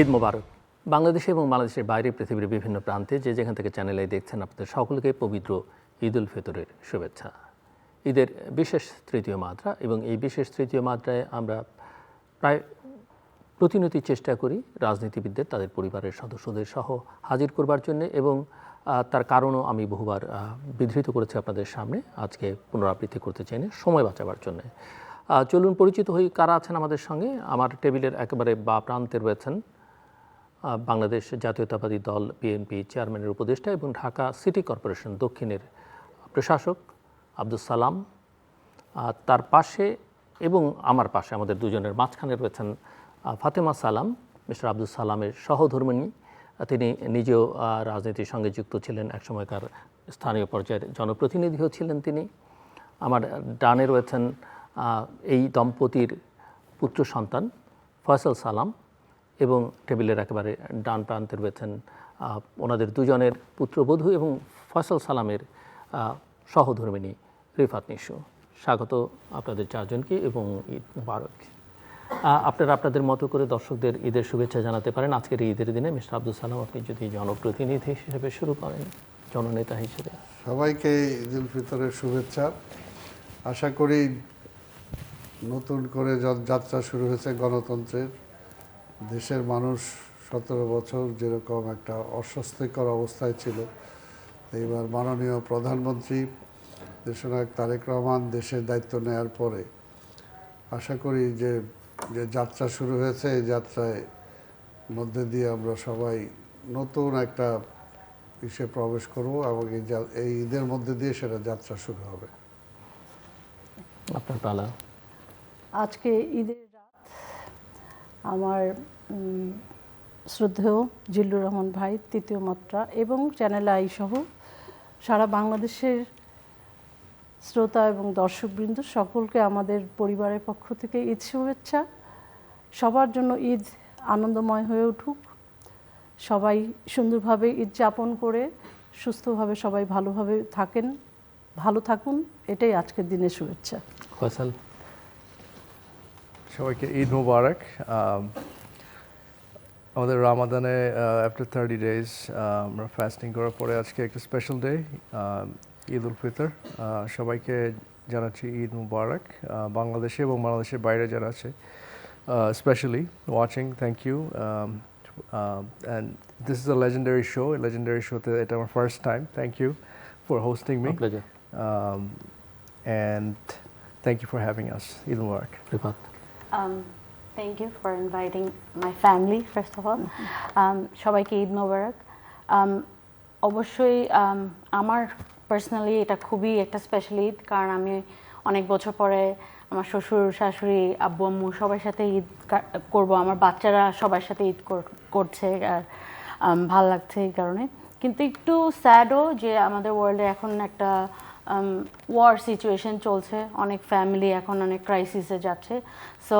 ঈদ মোবারক। বাংলাদেশে এবং বাংলাদেশের বাইরে পৃথিবীর বিভিন্ন প্রান্তে যে যেখান থেকে চ্যানেলে দেখছেন আপনাদের সকলকে পবিত্র ঈদ উল ফিতরের শুভেচ্ছা। ঈদের বিশেষ তৃতীয় মাত্রা এবং এই বিশেষ তৃতীয় মাত্রায় আমরা প্রায় প্রতিনিয়ত চেষ্টা করি রাজনীতিবিদদের তাদের পরিবারের সদস্যদের সহ হাজির করবার জন্য এবং তার কারণও আমি বহুবার বিধৃত করেছি আপনাদের সামনে, আজকে পুনরাবৃত্তি করতে চাই না সময় বাঁচাবার জন্য। চলুন পরিচিত হই কারা আছেন আমাদের সঙ্গে। আমার টেবিলের একেবারে বা প্রান্তে রয়েছেন বাংলাদেশ জাতীয়তাবাদী দল বিএনপি চেয়ারম্যানের উপদেষ্টা এবং ঢাকা সিটি কর্পোরেশন দক্ষিণের প্রশাসক আব্দুস সালাম। তার পাশে এবং আমার পাশে আমাদের দুজনের মাঝখানে রয়েছেন ফাতেমা সালাম, মিস্টার আব্দুস সালামের সহধর্মিণী। তিনি নিজেও রাজনীতির সঙ্গে যুক্ত ছিলেন, একসময়কার স্থানীয় পর্যায়ের জনপ্রতিনিধিও ছিলেন তিনি। আমার ডানে রয়েছেন এই দম্পতির পুত্র সন্তান ফয়সাল সালাম এবং টেবিলের একেবারে ডান প্রান্তে রয়েছেন ওনাদের দুজনের পুত্রবধূ এবং ফয়সাল সালামের সহধর্মিণী রিফাত নিশু। স্বাগত আপনাদের চারজনকে এবং ঈদ মুবারক। আপনারা আপনাদের মতো করে দর্শকদের ঈদের শুভেচ্ছা জানাতে পারেন। আজকের ঈদের দিনে মিস্টার আব্দুল সালাম, আপনি যদি জনপ্রতিনিধি হিসেবে শুরু করেন, জননেতা হিসেবে। সবাইকে ঈদ উল ফিতরের শুভেচ্ছা। আশা করি নতুন করে যাত্রা শুরু হয়েছে গণতন্ত্রের। দেশের মানুষ 17 বছর যেরকম একটা অস্বস্তিকর অবস্থায় ছিল, এইবার মাননীয় প্রধানমন্ত্রী দেশনায়ক তারেক রহমান দেশের দায়িত্ব নেওয়ার পরে আশা করি যে যাত্রা শুরু হয়েছে, এই যাত্রায় মধ্যে দিয়ে আমরা সবাই নতুন একটা ইসে প্রবেশ করব এবং এই ঈদের মধ্যে দিয়ে সেটা যাত্রা শুরু হবে। আপনার পালা। আজকে ঈদের রাত আমার শ্রদ্ধেয় জিল্লুর রহমান ভাই তৃতীয় মাত্রা এবং চ্যানেল আই সহ সারা বাংলাদেশের শ্রোতা এবং দর্শকবৃন্দ সকলকে আমাদের পরিবারের পক্ষ থেকে ঈদ শুভেচ্ছা। সবার জন্য ঈদ আনন্দময় হয়ে উঠুক, সবাই সুন্দরভাবে ঈদ যাপন করে সুস্থভাবে সবাই ভালোভাবে ভালো থাকুন, এটাই আজকের দিনের শুভেচ্ছা। ফয়সাল। সবাইকে ঈদ মুবারক। আমাদের রামাদানে আফটার 30 days আমরা ফাস্টিং করার পরে আজকে একটা স্পেশাল ডে, ঈদ উল ফিতর। সবাইকে জানাচ্ছি ঈদ মুবারক। বাংলাদেশে এবং বাংলাদেশের বাইরে যারা আছে specially watching, thank you. And this is a legendary শোতে এটা আমার first time. Thank you for hosting me and thank you for having us. Eid Mubarak. Rifat. Thank you for inviting my family, first of all. সবাইকে ঈদ মোবারক। অবশ্যই আমার personally এটা খুবই একটা special Eid, কারণ আমি অনেক বছর পরে আমার শ্বশুর শাশুড়ি আব্বু আম্মু সবার সাথে ঈদ করব। আমার বাচ্চারা সবার সাথে ঈদ করছে আর ভাল লাগছে এই কারণে। কিন্তু একটু স্যাডও যে আমাদের ওয়ার্ল্ডে এখন একটা ওয়ার সিচুয়েশন চলছে, অনেক ফ্যামিলি এখন অনেক ক্রাইসিসে যাচ্ছে। So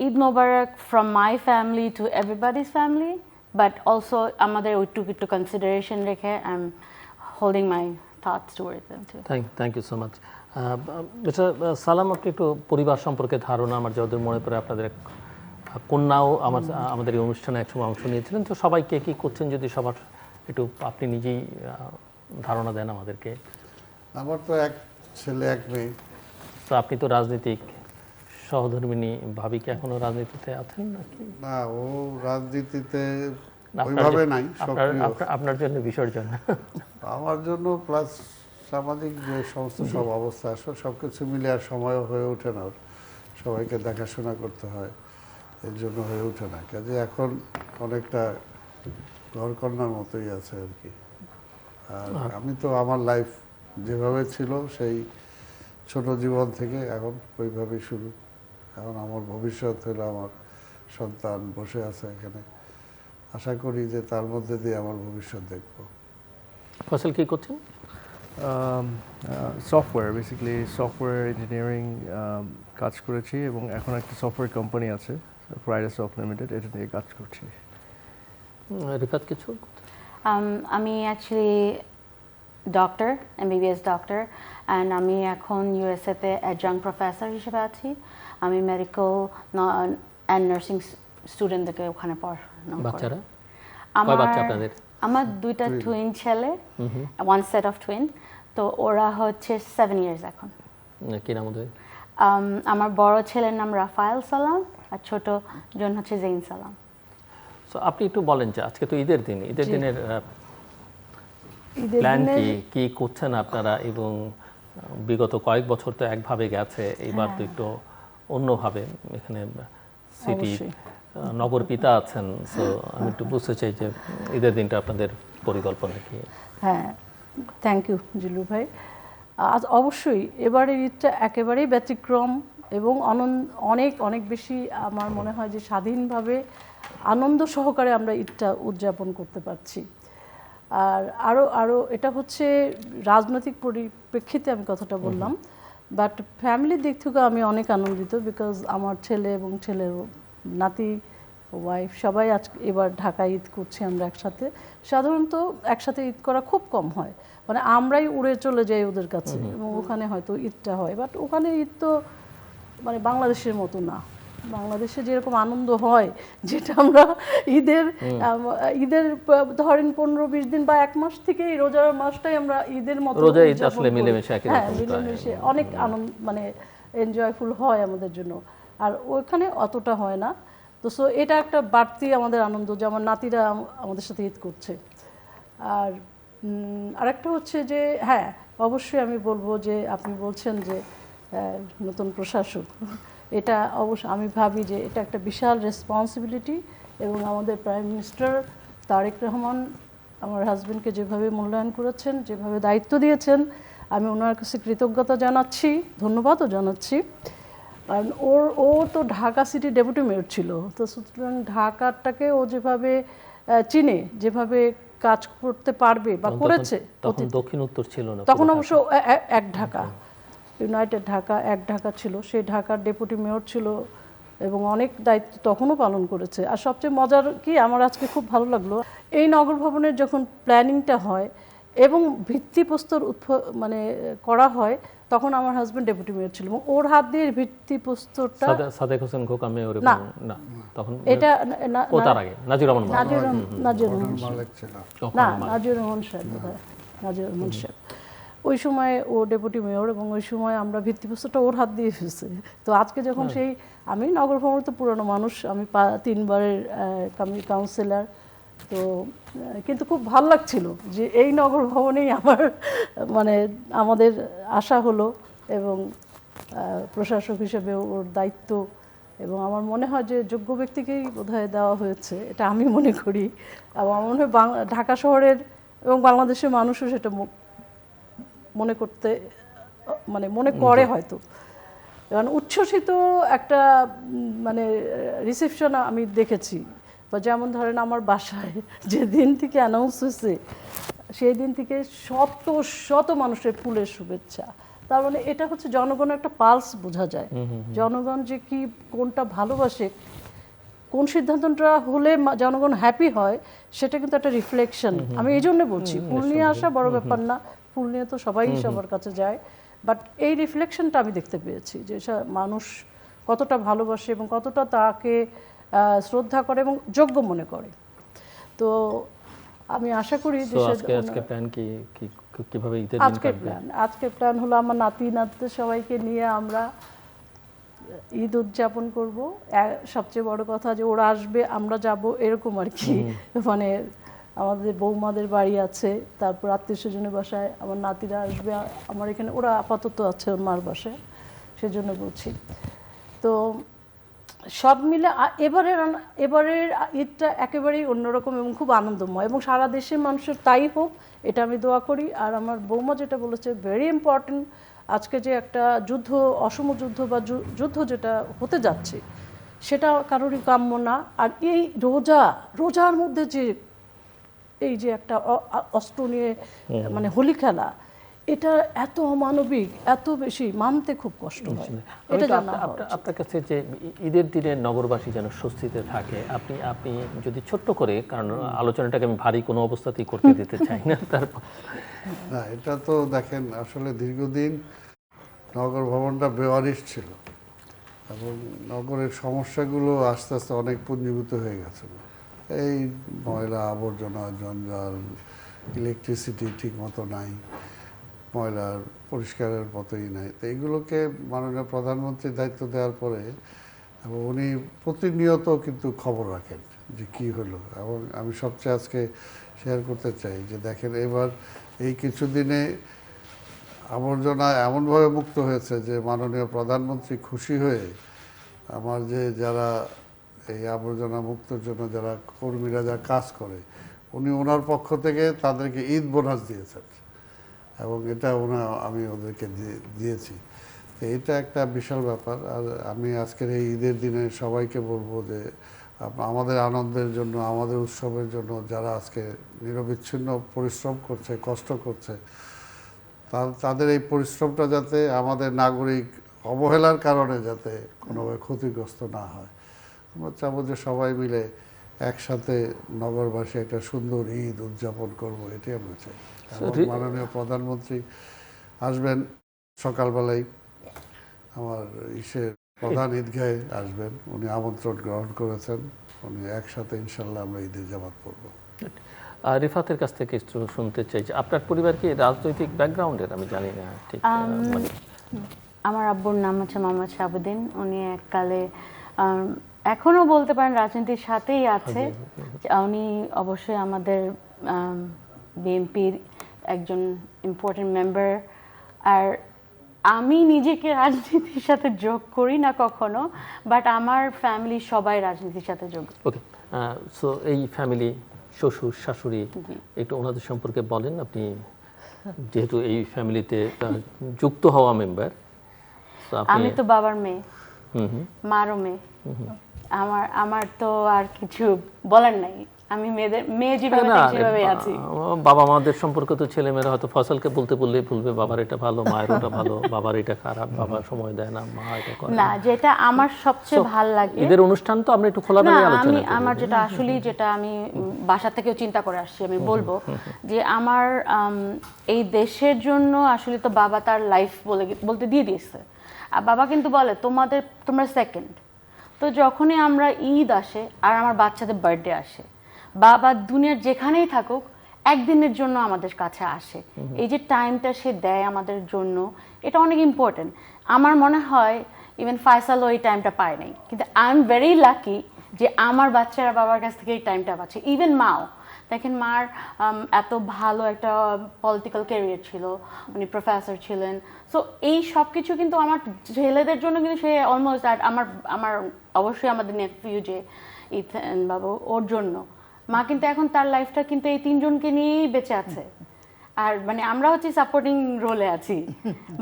Eid Mubarak from my family to everybody's family, but also আমাদের ওইটুকু একটু কনসিডারেশন রেখে I am holding my thoughts towards them too. Thank you so much. Mister Salam, আপনি একটু পরিবার সম্পর্কে ধারণা, আমার যতদূর মনে পড়ে আপনাদের কন্যাও আমাদের এই অনুষ্ঠানে একসময় অংশ নিয়েছিলেন, তো সবাইকে কী করছেন যদি সবার একটু আপনি নিজেই ধারণা দেন আমাদেরকে। আমার তো এক ছেলে এক মেয়ে। তো আপনি তো রাজনীতিক, সহধর্মিণী ভাবি কি এখনো রাজনীতিতে আছেন নাকি? না, ও রাজনীতিতে ওইভাবে নাই। আপনার জন্য বিসর্জন। আমার জন্য প্লাস সামাজিক যে সমস্ত সব অবস্থা আসলে সব কিছু মিলে আর সময়ও হয়ে ওঠে না, সবাইকে দেখাশোনা করতে হয়, এর জন্য হয়ে ওঠে না। কাজে এখন অনেকটা ঘরকন্যার মতোই আছে আর কি। আর আমি তো আমার লাইফ যেভাবে ছিল সেই ছোট জীবন থেকে এখন ওইভাবেই শুরু। এখন আমার ভবিষ্যৎ হলো আমার সন্তান বসে আছে এখানে, আশা করি যে তার মধ্যে দিয়ে আমার ভবিষ্যৎ দেখব। ফসল কী করছেন? সফটওয়্যার, বেসিক্যালি সফটওয়্যার ইঞ্জিনিয়ারিং কাজ করেছি এবং এখন একটা সফটওয়্যার কোম্পানি আছে প্রাইডা সফট লিমিটেড, এটা নিয়ে কাজ করছি। রিফাত কিছু? আমি actually doctor, MBBS doctor, and আমি এখন ইউএসএতে অ্যাডজাংক্ট প্রফেসর হিসেবে আছি। আমি মেডিকেল অ্যান্ড নার্সিং স্টুডেন্টদেরকে ওখানে নাম করে। বাচ্চারা কয় বাচ্চা আপনাদের? আমার দুইটা টুইন ছেলে, ওয়ান সেট অফ টুইন। তো ওরা হচ্ছে 7 ইয়ার্স এখন। কি নাম ওদের? আমার বড় ছেলের নাম রাফায়েল সালাম আর ছোট জন হচ্ছে জেইন সালাম। সো আপনি একটু বলেন যে আজকে তো ঈদের দিন, ঈদের দিনের ঈদের প্ল্যান দিনের কি কি করছেন আপনারা, এবং বিগত কয়েক বছর তো একভাবে গেছে, এবার তো একটু অন্যভাবে এখানে সিটি অবশ্যই। নগর পিতা আছেন, সো আমি একটু বুঝতে চাই যে ঈদের দিনটা আপনাদের পরিকল্পনা কি? হ্যাঁ, থ্যাংক ইউ জিল্লু ভাই। আজ অবশ্যই এবারের ঈদটা একেবারেই ব্যতিক্রম এবং অনেক অনেক বেশি আমার মনে হয় যে স্বাধীনভাবে আনন্দ সহকারে আমরা ঈদটা উদযাপন করতে পারছি। আর আরও এটা হচ্ছে রাজনৈতিক পরিপ্রেক্ষিতে আমি কথাটা বললাম, বাট ফ্যামিলির দিক থেকে আমি অনেক আনন্দিত, বিকজ আমার ছেলে এবং ছেলের নাতি, ওয়াইফ সবাই আজ এবার ঢাকায় ঈদ করছি আমরা একসাথে। সাধারণত একসাথে ঈদ করা খুব কম হয়, মানে আমরাই উড়ে চলে যাই ওদের কাছে এবং ওখানে হয়তো ঈদটা হয়, বাট ওখানে ঈদ তো মানে বাংলাদেশের মতো না। বাংলাদেশে যেরকম আনন্দ হয়, যেটা আমরা ঈদের ধরেন 15-20 দিন বা 1 মাস থেকেই রোজার মাসটাই আমরা ঈদের মতো রোজা ঈদ উদযাপন আসলে করি। মিলেমিশে একই হ্যাঁ, রকম মিলেমিশে অনেক আনন্দ মানে এনজয়ফুল হয় আমাদের জন্য, আর ওইখানে অতটা হয় না। তো সো এটা একটা বাড়তি আমাদের আনন্দ যে আমার নাতিরা আমাদের সাথে ঈদ করছে। আর আরেকটা হচ্ছে যে হ্যাঁ, অবশ্যই আমি বলবো যে আপনি বলছেন যে নতুন প্রশাসক, এটা অবশ্য আমি ভাবি যে এটা একটা বিশাল রেসপন্সিবিলিটি, এবং আমাদের প্রাইম মিনিস্টার তারেক রহমান আমার হাজব্যান্ডকে যেভাবে মূল্যায়ন করেছেন, যেভাবে দায়িত্ব দিয়েছেন, আমি ওনার কাছে কৃতজ্ঞতা জানাচ্ছি, ধন্যবাদও জানাচ্ছি। কারণ ও তো ঢাকা সিটি ডেপুটি মেয়র ছিল, তো সুতরাং ঢাকাটাকে ও যেভাবে চিনে, যেভাবে কাজ করতে পারবে বা করেছে, তখন দক্ষিণ উত্তর ছিল না, তখন অবশ্য এক ঢাকা, ইউনাইটেড ঢাকা, এক ঢাকা ছিল, সেই ঢাকার ডেপুটি মেয়র ছিল এবং অনেক দায়িত্ব তখনও পালন করেছে। আর সবচেয়ে মজার কি, আমার আজকে খুব ভালো লাগলো, এই নগর ভবনের যখন প্ল্যানিংটা হয় এবং ভিত্তিপ্রস্তর মানে করা হয়, তখন আমার হাজব্যান্ড ডেপুটি মেয়র ছিল এবং ওর হাত দিয়ে ভিত্তিপ্রস্তরটা সাদেক হোসেন খোকা মেয়র না, না, তখন এটা ও তার আগে নাজির রহমান নাজির রহমান মালিক ছিল। না, নাজির রহমান সাহেব বোধহয়, নাজির রহমান সাহেব। ওই সময় ও ডেপুটি মেয়র এবং ওই সময় আমরা ভিত্তিপ্রস্তরটা ওর হাত দিয়ে ফেলছি। তো আজকে যখন সেই, আমি নগর ভবন তো পুরনো মানুষ, আমি 3 বারের কাউন্সিলর, তো কিন্তু খুব ভালো লাগছিল যে এই নগর ভবনেই আমার মানে আমাদের আশা হলো, এবং প্রশাসক হিসেবে ওর দায়িত্ব, এবং আমার মনে হয় যে যোগ্য ব্যক্তিকেই বোধহয় দেওয়া হয়েছে, এটা আমি মনে করি। এবং আমার মনে হয় ঢাকা শহরের এবং বাংলাদেশের মানুষও সেটা মনে করতে মানে মনে করে হয়তো। কারণ উচ্ছ্বসিত একটা মানে রিসেপশন আমি দেখেছি, বা যেমন ধরেন আমার বাসায় যে দিন থেকে অ্যানাউন্স হয়েছে সেই দিন থেকে শত শত মানুষের ফুলের শুভেচ্ছা। তার মানে এটা হচ্ছে জনগণের একটা পালস বোঝা যায়, জনগণ যে কি কোনটা ভালোবাসে, কোন সিদ্ধান্তটা হলে জনগণ হ্যাপি হয়, সেটা কিন্তু একটা রিফ্লেকশন। আমি এই জন্য বলছি ফুল নিয়ে আসা বড় ব্যাপার না, ফুল নিয়ে তো সবাই সবার কাছে যায়, বাট এই রিফ্লেকশনটা আমি দেখতে পেয়েছি যে মানুষ কতটা ভালোবাসে এবং কতটা তাকে শ্রদ্ধা করে এবং যোগ্য মনে করে। তো আমি আশা করি যে আজকে প্ল্যান কি কিভাবে ঈদের দিন কাটবে? আজকে প্ল্যান হলো আমার নাতি নাতদের সবাইকে নিয়ে আমরা ঈদ উদযাপন করব। সবচেয়ে বড় কথা যে ওরা আসবে, আমরা যাব, এরকম আর কি। মানে আমাদের বৌমাদের বাড়ি আছে, তারপর আত্মীয় স্বজনের বাসায় আমার নাতিরা আসবে, আমার এখানে ওরা আপাতত আছে ওর মার বাসায়, সেজন্য বলছি। তো সব মিলে এবারের ঈদটা একেবারেই অন্যরকম এবং খুব আনন্দময়, এবং সারা দেশের মানুষের তাই হোক, এটা আমি দোয়া করি। আর আমার বৌমা যেটা বলেছে ভেরি ইম্পর্টেন্ট, আজকে যে একটা যুদ্ধ, অসম যুদ্ধ বা যুদ্ধ যেটা হতে যাচ্ছে, সেটা কারোরই কাম্য না। আর এই রোজার মধ্যে যে এই যে একটা অস্ত্র নিয়ে মানে হোলি খেলা, এটা এত অমানবিক, এত বেশি মানতে খুব কষ্ট হয়। এটা জানা আপনার কাছে যে ঈদের দিনে নগরবাসী যেন স্বস্তিতে থাকে, আপনি যদি ছোট্ট করে, কারণ আলোচনাটাকে আমি ভারী কোনো অবস্থাতেই করতে দিতে চাই না, তারপর না, এটা তো দেখেন আসলে দীর্ঘদিন নগর ভবনটা বেওয়ারিশ ছিল এবং নগরের সমস্যাগুলো আস্তে আস্তে অনেক পুঞ্জীভূত হয়ে গেছে। এই ময়লা আবর্জনা জঞ্জাল, ইলেকট্রিসিটি ঠিক মতো নাই, ময়লার পরিষ্কারের মতোই নাই। তো এইগুলোকে মাননীয় প্রধানমন্ত্রীর দায়িত্ব দেওয়ার পরে এবং উনি প্রতিনিয়ত কিন্তু খবর রাখেন যে কি হলো। এবং আমি সবচেয়ে আজকে শেয়ার করতে চাই যে দেখেন এবার এই কিছুদিনে আবর্জনা এমনভাবে মুক্ত হয়েছে যে মাননীয় প্রধানমন্ত্রী খুশি হয়ে আমার যে যারা এই আবর্জনা মুক্তর জন্য যারা কর্মীরা যা কাজ করে উনি ওনার পক্ষ থেকে তাদেরকে ঈদ বোনাস দিয়েছেন এবং এটা আমি ওদেরকে দিয়েছি। তো এটা একটা বিশাল ব্যাপার। আর আমি আজকের এই ঈদের দিনে সবাইকে বলবো যে আমাদের আনন্দের জন্য, আমাদের উৎসবের জন্য যারা আজকে নিরবিচ্ছিন্ন পরিশ্রম করছে, কষ্ট করছে, তাদের এই পরিশ্রমটা যাতে আমাদের নাগরিক অবহেলার কারণে যাতে কোনোভাবে ক্ষতিগ্রস্ত না হয়। আমরা চাবো যে সবাই মিলে একসাথে নগরবাসী একটা সুন্দর ঈদ উদযাপন করব, এটাই আমরা চাই। এবং মাননীয় প্রধানমন্ত্রী আসবেন সকালবেলায় আমার প্রধান ঈদগাহে আসবেন, উনি আমন্ত্রণ গ্রহণ করেছেন। উনি একসাথে ইনশাল্লাহ আমরা ঈদের জামাত পড়ব। রিফাতের কাছ থেকে একটু শুনতে চাই যে আপনার পরিবার কি রাজনৈতিক ব্যাকগ্রাউন্ডের? আমি জানি না ঠিক। আমার আব্বুর নাম হচ্ছে মোহাম্মদ শাহাবুদ্দিন। উনি এককালে এখনো বলতে পারেন রাজনীতির সাথেই আছে। উনি অবশ্যই আমাদের বিএনপির একজন ইম্পর্টেন্ট মেম্বার। আর আমি নিজেকে রাজনীতির সাথে যোগ করি না কখনো, বাট আমার ফ্যামিলি সবাই রাজনীতির সাথে যোগ। ওকে, সো এই ফ্যামিলি, শ্বশুর শাশুড়ি, একটু ওনাদের সম্পর্কে বলেন। আপনি যেহেতু এই ফ্যামিলিতে যুক্ত হওয়া মেম্বার। আমি তো বাবার মেয়ে, মারও মেয়ে। আমার তো আর কিছু বলার নাই। আমি মেয়ে যেভাবে আছি। বাবা মাদের সম্পর্ক তো ছেলেমেয়েরা হয়তো ফসলকে বলতে বললেই বলবে বাবার এটা ভালো, মায়ের ওটা ভালো, বাবার এটা খারাপ, বাবা সময় দেয় না, মা এটা করে না। যেটা আমার সবচেয়ে ভালো লাগে, এদের অনুষ্ঠান তো আমরা একটু খোলামেলা আলোচনা করি। আমার যেটা আসলেই যেটা আমি বাসা থেকেও চিন্তা করে আসছি, আমি বলবো যে আমার এই দেশের জন্য আসলে তো বাবা তার লাইফ বলতে দিয়ে দিয়েছে। আর বাবা কিন্তু বলে তোমরা সেকেন্ড। তো যখনই আমরা ঈদ আসে আর আমার বাচ্চাদের বার্থডে আসে, বাবা দুনিয়ার যেখানেই থাকুক একদিনের জন্য আমাদের কাছে আসে। এই যে টাইমটা সে দেয় আমাদের জন্য, এটা অনেক ইম্পর্টেন্ট। আমার মনে হয় ইভেন ফয়সালও এই টাইমটা পায় নাই, কিন্তু আই এম ভেরি লাকি যে আমার বাচ্চারা বাবার কাছ থেকে এই টাইমটা পাচ্ছে। ইভেন মাও দেখেন, মার এত ভালো একটা পলিটিক্যাল ক্যারিয়ার ছিল, উনি প্রফেসর ছিলেন। সো এই সব কিছু কিন্তু আমার ছেলেদের জন্য কিন্তু সে অলমোস্ট, আমার অবশ্যই আমাদের নেফিউ যে ইথেন বাবু, ওর জন্য মা কিন্তু এখন তার লাইফটা কিন্তু এই তিনজনকে নিয়েই বেঁচে আছে। আর মানে আমরা হচ্ছে সাপোর্টিং রোলে আছি,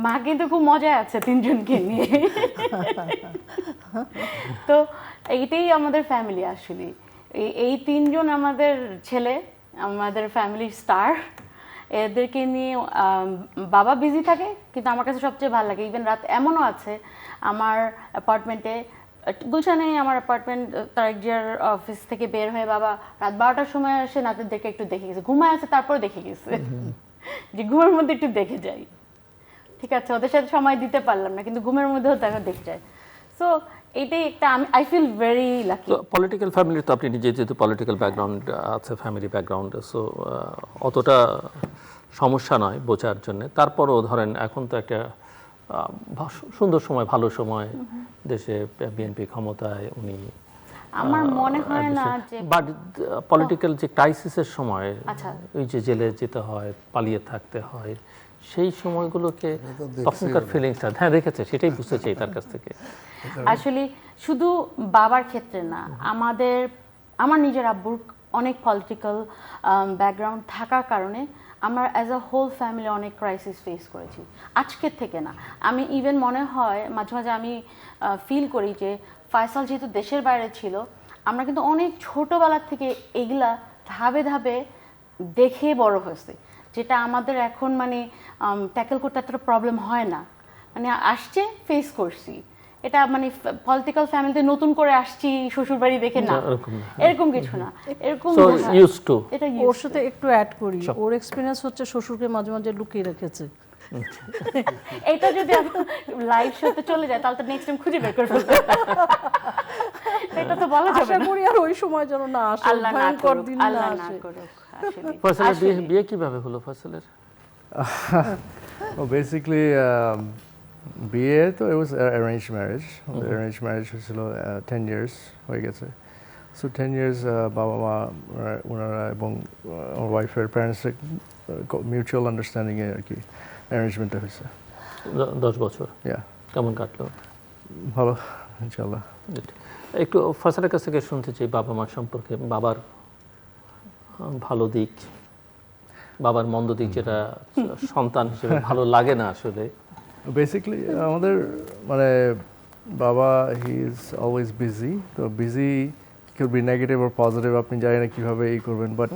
মা কিন্তু খুব মজায় আছে তিনজনকে নিয়ে। তো এইটাই আমাদের ফ্যামিলি আসলে। এই তিনজন আমাদের ছেলে, আমাদের ফ্যামিলির স্টার। এদেরকে নিয়ে বাবা বিজি থাকে, কিন্তু আমার কাছে সবচেয়ে ভালো লাগে। ইভেন রাত এমনও আছে আমার অ্যাপার্টমেন্টে, গুলশানে আমার অ্যাপার্টমেন্ট, তারেক জিয়ার অফিস থেকে বের হয়ে বাবা রাত 12টার সময় এসে নাতিদেরকে একটু দেখে গেছে। ঘুমায় আছে তারপরে দেখে গেছে যে ঘুমের মধ্যে একটু দেখে যাই। ঠিক আছে, ওদের সাথে সময় দিতে পারলাম না, কিন্তু ঘুমের মধ্যেও তাকে দেখে যায়। সো এটাই একটা, I feel very lucky. Political family তো আপনি নিজে যেহেতু পলিটিক্যাল ব্যাকগ্রাউন্ড আছে, ফ্যামিলি ব্যাকগ্রাউন্ড, সো অতটা সমস্যা নয় বোঝার জন্য। তারপরও ধরেন এখন তো একটা সুন্দর সময়, ভালো সময়, দেশে বিএনপি ক্ষমতায়, উনি আমার মনে হয় না যে, বাট পলিটিক্যাল যে ক্রাইসিসের সময় ওই যে জেলে যেতে হয়, পালিয়ে থাকতে হয়, সেই সময়গুলোকে তখনকার ফিলিংসটা দেখেছে, সেটাই বুঝতে চাই তার কাছ থেকে। আসলে শুধু বাবার ক্ষেত্রে না, আমার নিজের আব্বুর অনেক পলিটিক্যাল ব্যাকগ্রাউন্ড থাকার কারণে আমরা অ্যাজ আ হোল ফ্যামিলি অনেক ক্রাইসিস ফেস করেছি। আজকের থেকে না, আমি ইভেন মনে হয় মাঝে মাঝে আমি ফিল করি যে ফয়সাল যেহেতু দেশের বাইরে ছিল, আমরা কিন্তু অনেক ছোটোবেলার থেকে এগুলা ধাপে ধাপে দেখে বড় হয়েছে, যেটা আমাদের এখন মানে ট্যাকেল করতে এতটা প্রবলেম হয় না। মানে আসছে, ফেস করছি। এটা মানে পলিটিক্যাল ফ্যামিলিতে নতুন করে আসছি শ্বশুরবাড়ি দেখে না, এরকম কিছু না। এরকম এটা ওর সাথে একটু অ্যাড করি, ওর এক্সপিরিয়েন্স হচ্ছে শ্বশুরকে মাঝে মাঝে লুকিয়ে রেখেছে। এটা যদি লাইভ শোতে চলে যায় তাহলে তো নেক্সট টাইম খুঁজে বের করে ফেলবে। এটা তো বলা যাবে আশা না। করি আর ওই সময় যেন না আসে, আল্লাহ না ভয়ঙ্কর করুক, দিন আল্লাহ না না আসে। করুক, আসলেই। ফয়সালের আসলেই। বিয়ে কিভাবে হলো ফয়সালের? বেসিক্যালি বিয়ে তো it was arranged marriage. Arranged marriage হয়েছিল 10 years হয়ে গেছে। সো 10 years বাবা মা ওনারা এবং আমার ওয়াইফের প্যারেন্টসের মিউচুয়াল আন্ডারস্ট্যান্ডিংয়ে আর কি অ্যারেঞ্জমেন্টটা হয়েছে। 10 বছর ইয়া কেমন কাটলো? ভালো ইনশাল্লাহ। Good. একটু ফয়সালের কাছ থেকে শুনতে চাই বাবা মার সম্পর্কে, বাবার ভালো দিক, বাবার মন্দ দিক, যেটা সন্তান হিসেবে ভালো লাগে না আসলে। বেসিক্যালি আমাদের মানে বাবা হি ইজ অলওয়েজ বিজি, তো বিজি কুড বি নেগেটিভ আর পজিটিভ, আপনি জানেন না কীভাবে এই করবেন, বাট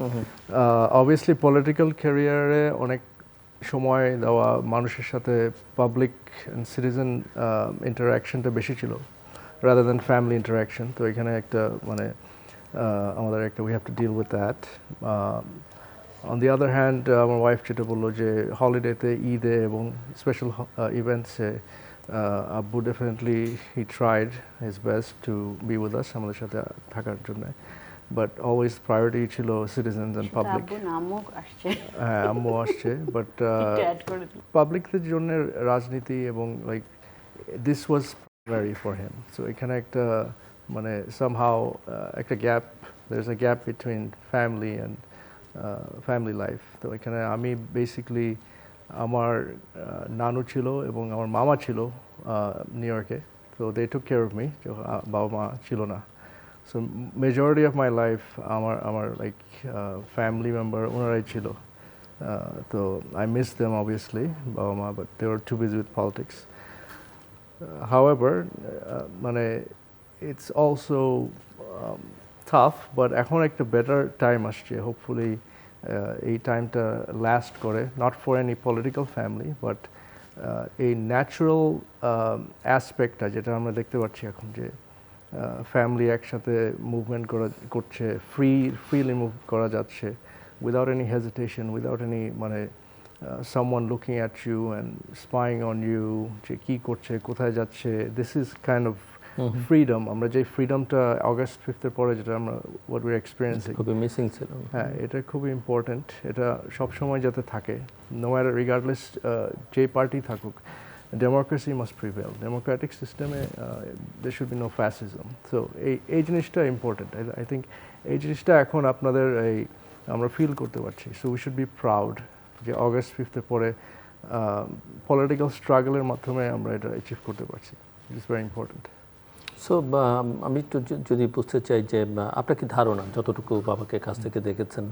অবভিয়াসলি পলিটিক্যাল ক্যারিয়ারে অনেক সময় দেওয়া, মানুষের সাথে পাবলিক অ্যান্ড সিটিজেন ইন্টারাকশনটা বেশি ছিল রাদার দ্যান ফ্যামিলি ইন্টারাকশন। তো এখানে একটা মানে আমাদের একটা we have to deal with that. On the other hand আমার ওয়াইফ যেটা বললো যে হলিডেতে, ঈদে এবং স্পেশাল ইভেন্টসে আব্বু definitely he tried his best to be with us, আমাদের সাথে থাকার জন্য, বাট অলওয়েজ প্রায়োরিটি ছিল সিটিজেন্স অ্যান্ড সেটা পাবলিক। আব্বু নামও আসছে, হ্যাঁ আম্মু আসছে, বাট একটু অ্যাড করে দিই। পাবলিকদের জন্য রাজনীতি এবং like this was primary for him. So এখানে একটা মানে সামহাও একটা gap, there is a gap between family and family life. তো এখানে আমি বেসিক্যালি আমার নানু ছিল এবং আমার মামা ছিল নিউ ইয়র্কে, তো দে টুক কেয়ার অফ মি, বাবা মা ছিল না। So majority of my life আমার লাইক ফ্যামিলি মেম্বার ওনারাই ছিল। তো I miss them obviously, বাবা মা, but they were too busy with politics. However, মানে it's also tough, but এখন একটা better time আসছে, hopefully এই টাইমটা লাস্ট করে, not for any political family, but এই ন্যাচারাল অ্যাসপেক্টটা যেটা আমরা দেখতে পাচ্ছি এখন, যে ফ্যামিলি একসাথে মুভমেন্ট করছে, ফ্রিলি মুভ করা যাচ্ছে, without any hesitation, without any মানে someone looking at you and spying on you, যে কি করছে, কোথায় যাচ্ছে। This is kind of freedom, আমরা যে ফ্রিডমটা অগস্ট 5th পরে যেটা আমরা what we're experiencing, খুবই মিসিং ছিল। হ্যাঁ এটা খুবই ইম্পর্ট্যান্ট, এটা সবসময় যাতে থাকে, নো ম্যাটার রিগার্ডলেস যে পার্টি থাকুক, ডেমোক্রেসি মাস্ট প্রিভেল, ডেমোক্রেটিক সিস্টেমে there should be no fascism. So এই জিনিসটা ইম্পর্ট্যান্ট, আই থিঙ্ক এই জিনিসটা এখন আপনাদের এই আমরা ফিল করতে পারছি। So we should be proud যে অগস্ট 5th পরে পলিটিক্যাল স্ট্রাগলের মাধ্যমে আমরা এটা অ্যাচিভ করতে পারছি। It is very important. So আমি একটু যদি বুঝতে চাই যে আপনার কি ধারণা, যতটুকু বাবাকে কাছ থেকে দেখেছেন,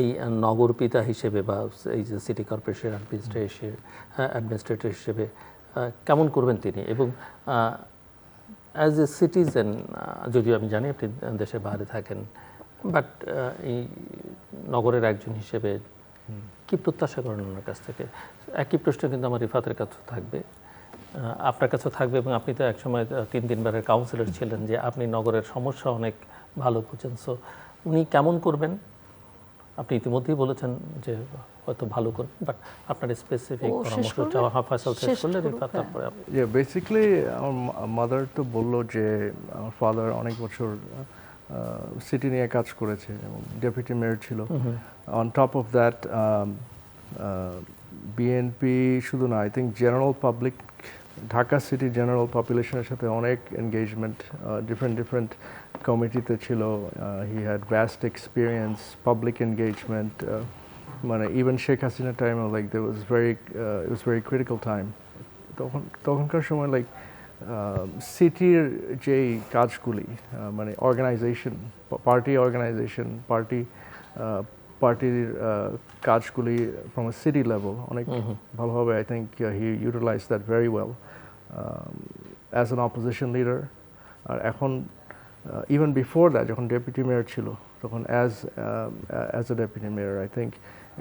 এই নগর পিতা হিসেবে বা এই যে সিটি কর্পোরেশন অ্যাডমিনিস্ট্রেটর হিসেবে কেমন করবেন তিনি, এবং অ্যাজ এ সিটিজেন, যদিও আমি জানি আপনি দেশের বাইরে থাকেন, বাট এই নগরের একজন হিসেবে কি প্রত্যাশা করেন ওনার কাছ থেকে? একই প্রশ্ন কিন্তু আমার রিফাতের কাছেও থাকবে, আপনার কাছেও থাকবে, এবং আপনি তো একসময় 3 বারের কাউন্সিলর ছিলেন, যে আপনি নগরের সমস্যা অনেক ভালো বুঝেন। সো উনি কেমন করবেন? আপনি ইতিমধ্যেই বলেছেন যে হয়তো ভালো করবেন, বাট আপনার স্পেসিফিক পরামর্শ চাওয়া। ফয়সাল শেষ করলে রিফাত, তারপরে আপনি। বেসিক্যালি আমার মাদার তো বললো যে আমার ফাদার অনেক বছর সিটি নিয়ে কাজ করেছে এবং ডেপুটি মেয়র ছিল। On top of that BNP শুধু না, I think general public, Dhaka city general পপুলেশনের সাথে অনেক এনগেজমেন্ট, ডিফারেন্ট কমিটিতে ছিল। He had vast experience, public engagement, মানে ইভেন শেখ হাসিনা টাইমও like it was very critical time. তখনকার সময় লাইক সিটির যেই কাজগুলি, মানে অর্গানাইজেশন, পার্টি অর্গানাইজেশন, পার্টির কাজগুলি ফ্রম আ সিটি লেভেল অনেক ভালোভাবে, I think he utilize that very well as an opposition leader. আর এখন ইভেন বিফোর দ্যাট যখন ডেপুটি মেয়র ছিল, তখন as a deputy mayor, I think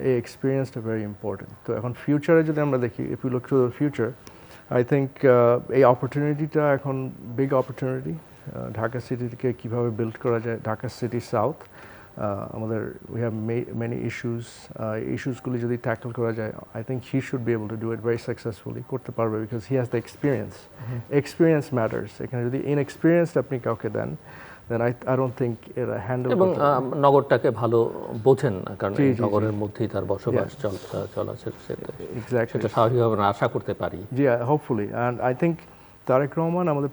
এই এক্সপিরিয়েন্সটা ভেরি ইম্পর্টেন্ট। তো এখন ফিউচারে যদি আমরা দেখি, if you look to the future, I think এই অপরচুনিটিটা এখন বিগ অপরচুনিটি, ঢাকা সিটিকে কীভাবে বিল্ড করা যায়, ঢাকা সিটি সাউথ, আমাদের উই হ্যাভ মেনি ইস্যুসগুলি যদি ট্যাকল করা যায়, I think he should be able to do it very successfully, করতে পারবে, because he has the experience matters. এখানে যদি ইনএক্সপিরিয়েন্সড আপনি কাউকে দেন, দেন আই ডোন্ট থিঙ্ক এরা হ্যান্ডেল এবং নগরটাকে ভালো বোঝেন না, কারণ জি, এই জি, নগরের মধ্যেই তার বসবাস চলাচল, এক্স্যাক্টলি সেটা স্বাভাবিকভাবে আমরা আশা করতে পারি। জি, hopefully. And I think Tarique Rahman আমাদের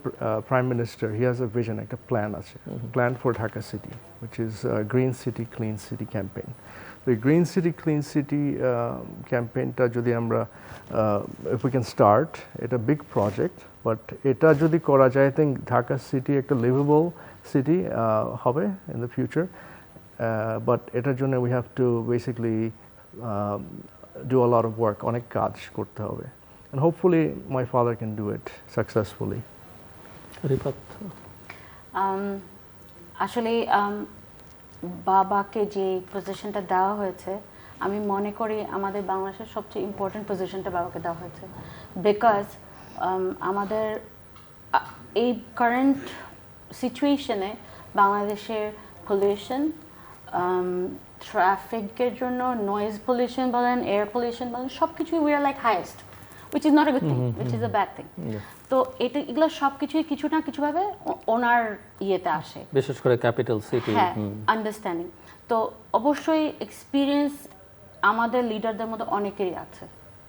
prime minister, he has a vision, একটা প্ল্যান আছে, plan for Dhaka city, which is green city clean city campaign. তো এই গ্রিন সিটি ক্লিন সিটি ক্যাম্পেইনটা যদি আমরা ইফ উই ক্যান স্টার্ট, এটা বিগ প্রজেক্ট, বাট এটা যদি করা যায়, আই থিঙ্ক ঢাকা সিটি একটা লিভেবল সিটি হবে ইন দ্য ফিউচার। বাট এটার জন্য we have two basically do a lot of work, অনেক কাজ করতে হবে। And hopefully my father can do it successfully. Rifat, আসলে বাবাকে যে পজিশনটা দেওয়া হয়েছে, আমি মনে করি আমাদের বাংলাদেশের সবচেয়ে ইম্পর্টেন্ট পজিশনটা বাবাকে দেওয়া হয়েছে, বিকজ আমাদের এই কারেন্ট সিচুয়েশনে বাংলাদেশের পলিউশন, ট্রাফিকের জন্য নয়েজ পলিউশন বলেন, এয়ার পলিউশন বলেন, সব কিছুই we are like highest, which is not a good thing, which is a bad thing. তো এগুলো সব কিছুই কিছু না কিছুভাবে ওনার ইয়েতে আসে, বিশেষ করে ক্যাপিটাল সিটি। হ্যাঁ, আন্ডারস্ট্যান্ডিং। তো অবশ্যই এক্সপিরিয়েন্স আমাদের লিডারদের মধ্যে অনেকেরই আছে,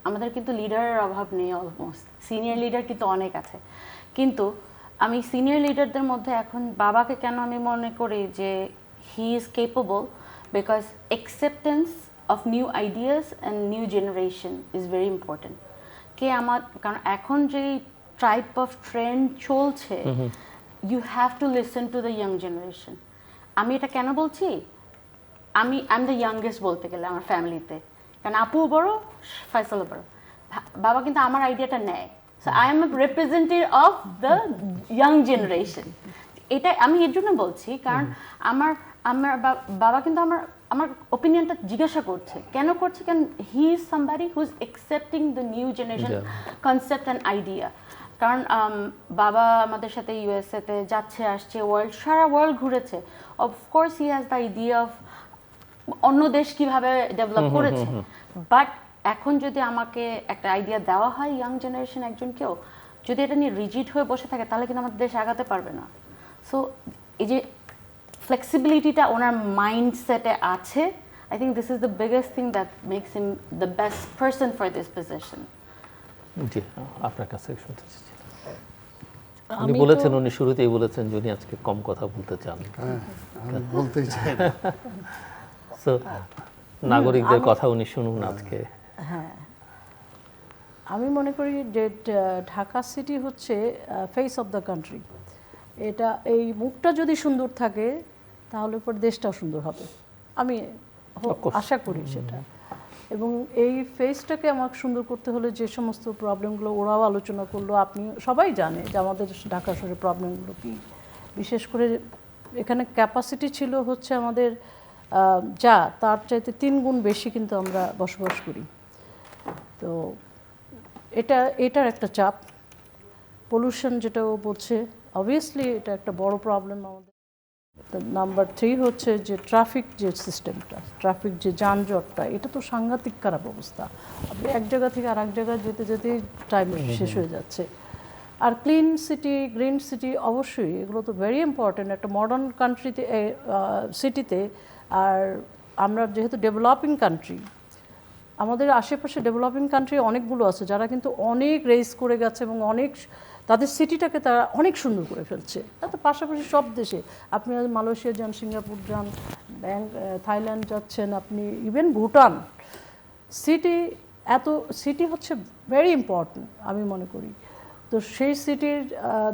আমাদের কিন্তু লিডারের অভাব নেই, অলমোস্ট সিনিয়র লিডার কিন্তু অনেক আছে। কিন্তু আমি সিনিয়র লিডারদের মধ্যে এখন বাবাকে কেন আমি মনে করি যে he is capable, because acceptance of new ideas and new generation is very important. কারণ এখন যে টাইপ অফ ট্রেন্ড চলছে, you have to listen to the young generation. আমি এটা কেন বলছি, আই এম দ্য ইয়াংগেস্ট বলতে গেলে আমার ফ্যামিলিতে, কারণ আপুও বড়, ফয়সালও বড়। বাবা কিন্তু আমার আইডিয়াটা নেয়, so I M a representative of the young generation. এটা আমি এর জন্য বলছি, কারণ আমার বাবা কিন্তু আমার ওপিনিয়নটা জিজ্ঞাসা করছে, কেন করছে, কারণ he is somebody who is accepting the new generation concept and idea. কারণ বাবা আমাদের সাথে ইউএসএতে যাচ্ছে আসছে, সারা ওয়ার্ল্ড ঘুরেছে, of course he has the idea of অন্য দেশ কীভাবে ডেভেলপ করেছে, বাট এখন যদি আমাকে একটা আইডিয়া দেওয়া হয় ইয়াং জেনারেশন একজনকেও, যদি এটা নিয়ে রিজিড হয়ে বসে থাকে, তাহলে কিন্তু আমাদের দেশ আগাতে পারবে না। সো এই যে ফ্লেক্সিবিলিটিটা ওনার মাইন্ডসেটে আছে, I think this is the biggest thing that makes him the best person for this position. জি, আপনার কাছে শুনতে চাচ্ছি। উনি বলেছেন, উনি শুরুতেই বলেছেন যে উনি আজকে কম কথা বলতে চান। হ্যাঁ, আমি বলতেই চাই না। সো নাগরিকদের কথা উনি শুনুন আজকে। হ্যাঁ, আমি মনে করি যে ঢাকা সিটি হচ্ছে ফেস অফ দ্য কান্ট্রি। এটা এই মুখটা যদি সুন্দর থাকে, তাহলে পর দেশটাও সুন্দর হবে, আমি আশা করি সেটা। এবং এই ফেসটাকে আমাকে সুন্দর করতে হলে যে সমস্ত প্রবলেমগুলো ওরাও আলোচনা করলো, আপনি সবাই জানে যে আমাদের ঢাকা শহরের প্রবলেমগুলো কী। বিশেষ করে এখানে ক্যাপাসিটি ছিল হচ্ছে আমাদের যা তার চাইতে 3 গুণ বেশি কিন্তু আমরা বসবাস করি। তো এটার একটা চাপ, পলিউশন যেটা ও বলছে, অবভিয়াসলি এটা একটা বড় প্রবলেম আমাদের। নাম্বার 3 হচ্ছে যে ট্রাফিক, যে সিস্টেমটা, ট্রাফিক যে যানজটটা, এটা তো সাংঘাতিক খারাপ অবস্থা। আপনি এক জায়গা থেকে আর এক জায়গায় যেতে যেতে টাইম শেষ হয়ে যাচ্ছে। আর ক্লিন সিটি, গ্রিন সিটি, অবশ্যই এগুলো তো ভেরি ইম্পর্ট্যান্ট একটা মডার্ন কান্ট্রিতে, সিটিতে। আর আমরা যেহেতু ডেভেলপিং কান্ট্রি, আমাদের আশেপাশে ডেভেলপিং কান্ট্রি অনেকগুলো আছে যারা কিন্তু অনেক রেস করে গেছে এবং অনেক তাদের সিটিটাকে তারা অনেক সুন্দর করে ফেলছে। তাতে পাশাপাশি সব দেশে, আপনি মালয়েশিয়া যান, সিঙ্গাপুর যান, থাইল্যান্ড যাচ্ছেন, আপনি ইভেন ভুটান, সিটি হচ্ছে ভেরি ইম্পর্ট্যান্ট আমি মনে করি। তো সেই সিটির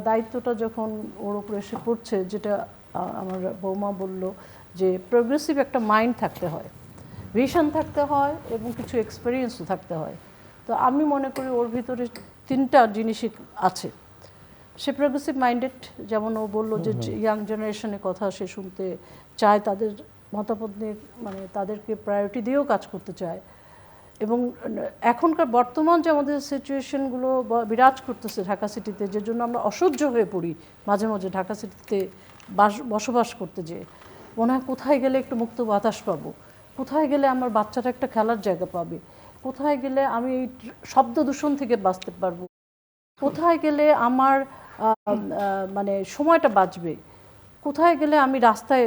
দায়িত্বটা যখন ওর উপরে এসে পড়ছে, যেটা আমার বৌমা বলল যে প্রোগ্রেসিভ একটা মাইন্ড থাকতে হয়, ভিশন থাকতে হয় এবং কিছু এক্সপিরিয়েন্সও থাকতে হয়। তো আমি মনে করি ওর ভিতরে 3টা জিনিসই আছে। সে প্রোগ্রেসিভ মাইন্ডেড, যেমন ও বললো যে ইয়াং জেনারেশনের কথা সে শুনতে চায়, তাদের মতামত নিয়ে মানে তাদেরকে প্রায়োরিটি দিয়েও কাজ করতে চায়। এবং এখনকার বর্তমান যে আমাদের সিচুয়েশনগুলো বিরাজ করতেছে ঢাকা সিটিতে, যে জন্য আমরা অসহ্য হয়ে পড়ি মাঝে মাঝে ঢাকা সিটিতে বসবাস করতে যেয়ে, মনে হয় কোথায় গেলে একটু মুক্ত বাতাস পাবো, কোথায় গেলে আমার বাচ্চাটা একটা খেলার জায়গা পাবে, কোথায় গেলে আমি এই শব্দ দূষণ থেকে বাঁচতে পারবো, কোথায় গেলে আমার মানে সময়টা বাঁচবে, কোথায় গেলে আমি রাস্তায়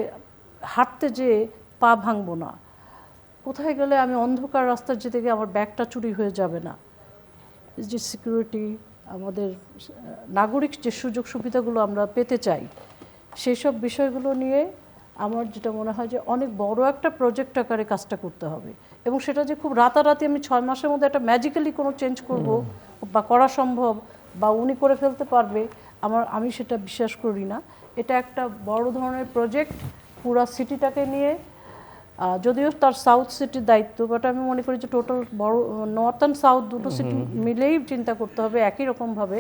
হাঁটতে যেয়ে পা ভাঙবো না, কোথায় গেলে আমি অন্ধকার রাস্তায় যেতে গিয়ে আমার ব্যাগটা চুরি হয়ে যাবে না। এই যে সিকিউরিটি, আমাদের নাগরিক যে সুযোগ সুবিধাগুলো আমরা পেতে চাই, সেই সব বিষয়গুলো নিয়ে আমার যেটা মনে হয় যে অনেক বড় একটা প্রজেক্ট আকারে কাজটা করতে হবে, এবং সেটা যে খুব রাতারাতি আমি 6 মাসের মধ্যে একটা ম্যাজিক্যালি কোনো চেঞ্জ করব বা করা সম্ভব বা উনি করে ফেলতে পারবে, আমি সেটা বিশ্বাস করি না। এটা একটা বড় ধরনের প্রজেক্ট, পুরা সিটিটাকে নিয়ে। যদিও তার সাউথ সিটির দায়িত্ব, বাট আমি মনে করি যে টোটাল বড় নর্থ অ্যান্ড সাউথ দুটো সিটি মিলেই চিন্তা করতে হবে একই রকমভাবে।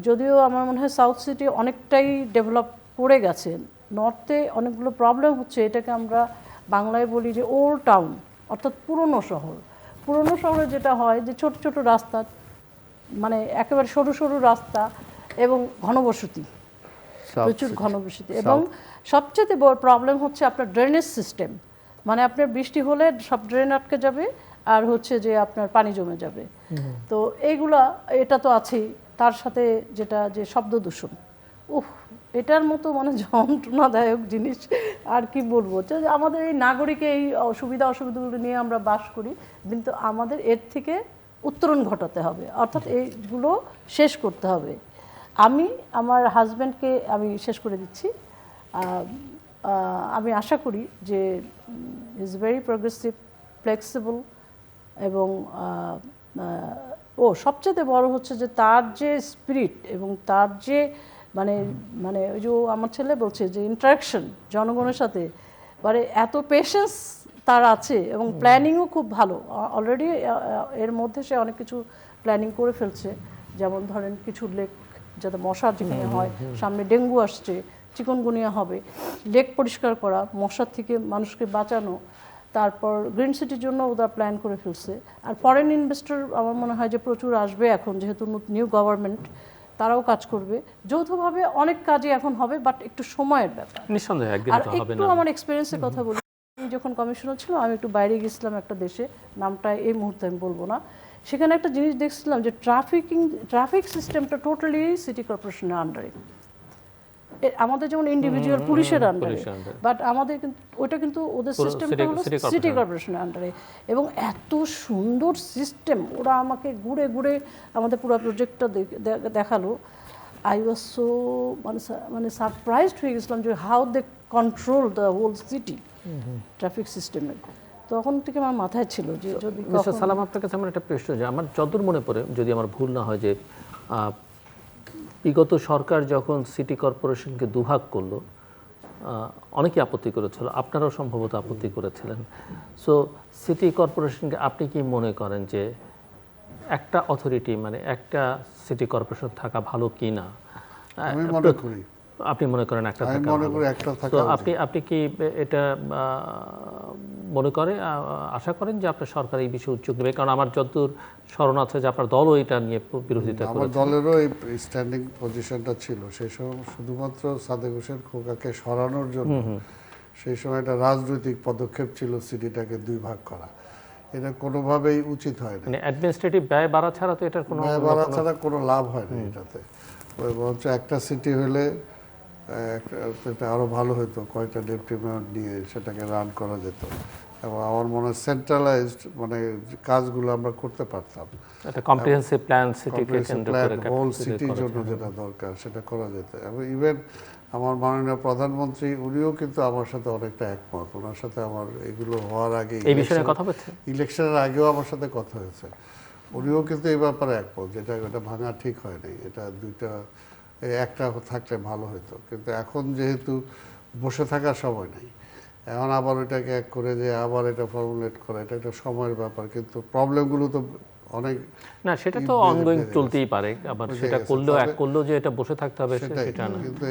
যদিও আমার মনে হয় সাউথ সিটি অনেকটাই ডেভেলপ করে গেছে, নর্থে অনেকগুলো প্রবলেম হচ্ছে। এটাকে আমরা বাংলায় বলি যে ওল্ড টাউন, অর্থাৎ পুরনো শহর। পুরনো শহরে যেটা হয় যে ছোট ছোট রাস্তা, মানে একেবারে সরু সরু রাস্তা এবং ঘনবসতি, প্রচুর ঘনবসতি, এবং সবচেয়ে বড় প্রবলেম হচ্ছে আপনার ড্রেনেজ সিস্টেম। মানে আপনার বৃষ্টি হলে সব ড্রেন আটকে যাবে, আর হচ্ছে যে আপনার পানি জমে যাবে। তো এইগুলা, এটা তো আছেই, তার সাথে যেটা যে শব্দ দূষণ, এটার মতো মানে যন্ত্রণাদায়ক জিনিস আর কি বলবো। যে আমাদের এই নাগরিকে এই সুবিধা অসুবিধাগুলো নিয়ে আমরা বাস করি, কিন্তু আমাদের এর থেকে উত্তরণ ঘটাতে হবে, অর্থাৎ এইগুলো শেষ করতে হবে। আমি আমার হাজব্যান্ডকে আমি শেষ করে দিচ্ছি। আমি আশা করি যে ইজ ভেরি প্রোগ্রেসিভ, ফ্লেক্সিবল, এবং সবচেয়ে বড় হচ্ছে যে তার যে স্পিরিট এবং তার যে মানে মানে ওই যে আমার ছেলে বলছে যে ইন্টারাকশন জনগণের সাথে, মানে এত পেশেন্স তার আছে, এবং প্ল্যানিংও খুব ভালো। অলরেডি এর মধ্যে সে অনেক কিছু প্ল্যানিং করে ফেলছে, যেমন ধরেন কিছু লেক যাতে মশা যেখানে হয়, সামনে ডেঙ্গু আসছে, চিকনগুনিয়া হবে, লেক পরিষ্কার করা, মশার থেকে মানুষকে বাঁচানো। তারপর গ্রিন সিটির জন্য ওরা প্ল্যান করে ফেলছে। আর ফরেন ইনভেস্টর আমার মনে হয় যে প্রচুর আসবে এখন, যেহেতু নিউ গভর্নমেন্ট, তারাও কাজ করবে যৌথভাবে। অনেক কাজই এখন হবে, বাট একটু সময়ের ব্যাপার। নিঃসন্দেহে একদিন আর তো হবে একটু না। আমার এক্সপিরিয়েন্সের কথা বলি, আমি যখন কমিশনার ছিলাম, আমি একটু বাইরে গেছিলাম একটা দেশে, নামটা এই মুহূর্তে আমি বলবো না। সেখানে একটা জিনিস দেখছিলাম যে ট্রাফিক সিস্টেমটা টোটালি সিটি কর্পোরেশনের আন্ডারে। আমাদের যেমন ইন্ডিভিজুয়াল পুলিশের আন্ডারে, বাট আমাদের কিন্তু ওটা কিন্তু ওদের সিস্টেমটা হলো সিটি কর্পোরেশনের আন্ডারে। এবং এত সুন্দর সিস্টেম, ওরা আমাকে ঘুরে ঘুরে আমাদের পুরো প্রজেক্টটা দেখালো। আই ওয়াজ সো মানে সারপ্রাইজড হয়ে গেছিলাম যে how they control the whole city traffic সিস্টেমের। তখন থেকে আমার মাথায় ছিল যে যদি মিস্টার সালাম, আপনার কাছে আমার একটা প্রশ্ন, যে আমার যতদূর মনে পড়ে, যদি আমার ভুল না হয়, যে বিগত সরকার যখন সিটি কর্পোরেশনকে দুভাগ করলো, অনেকে আপত্তি করেছিল, আপনারাও সম্ভবত আপত্তি করেছিলেন। সো সিটি কর্পোরেশনকে আপনি কি মনে করেন যে একটা অথরিটি, মানে একটা সিটি কর্পোরেশন থাকা ভালো কি না? আমি মনে করি, আপনি মনে করেন একটা আমি থাকা মনে ভালো? করি একটা থাকা তো উচিত। আপনি কি এটা মনে করে আশা করেন যে আপনার সরকার এই বিষয়ে উদ্যোগ নেবে? কারণ আমার যতদূর স্মরণ আছে যে আপনার দলও এটা নিয়ে বিরোধিতা আমার করেছে। দলেরও এই স্ট্যান্ডিং পজিশনটা ছিল সেই সময়, শুধুমাত্র সাদেক হোসেন খোকাকে সরানোর জন্য সেই সময় একটা রাজনৈতিক পদক্ষেপ ছিল সিটিটাকে দুই ভাগ করা। এটা কোনোভাবেই উচিত হয় না। মানে অ্যাডমিনিস্ট্রেটিভ ব্যয় বাড়া ছাড়া তো এটার কোনো ব্যয় বাড়া ছাড়া কোনো লাভ হয় না এটাতে। বরঞ্চ একটা সিটি হলে এটা আরও ভালো হতো, কয়েকটা ডেপুটি মেয়র নিয়ে সেটাকে রান করা যেত, এবং আমার মনে হয় সেন্ট্রালাইজড মানে কাজগুলো আমরা করতে পারতাম। একটা কম্প্রিহেনসিভ প্ল্যান সিটিকে কেন্দ্র করে হোল সিটির জন্য যেটা দরকার সেটা করা যেত। এবং ইভেন আমার মাননীয় প্রধানমন্ত্রী, উনিও কিন্তু আমার সাথে অনেকটা একমত। ওনার সাথে আমার এগুলো হওয়ার আগে, এই বিষয়ে কথা বলছে, ইলেকশনের আগেও আমার সাথে কথা হয়েছে, উনিও কিন্তু এই ব্যাপারে একমত, যেটা এটা ভাঙা ঠিক হয় নাই, এটা দুইটা একটা থাকলে ভালো হতো। কিন্তু এখন যেহেতু বসে থাকার সময় নেই, এখন আবার ওইটাকে এক করে যে আবার এটা ফর্মুলেট করা, এটা একটা সময়ের ব্যাপার। কিন্তু প্রবলেমগুলো তো অনেক, না সেটা তো অনগোয়িং চলতেই পারে, আবার সেটা করলেও যে এটা বসে থাকতে হবে সেটা না। কিন্তু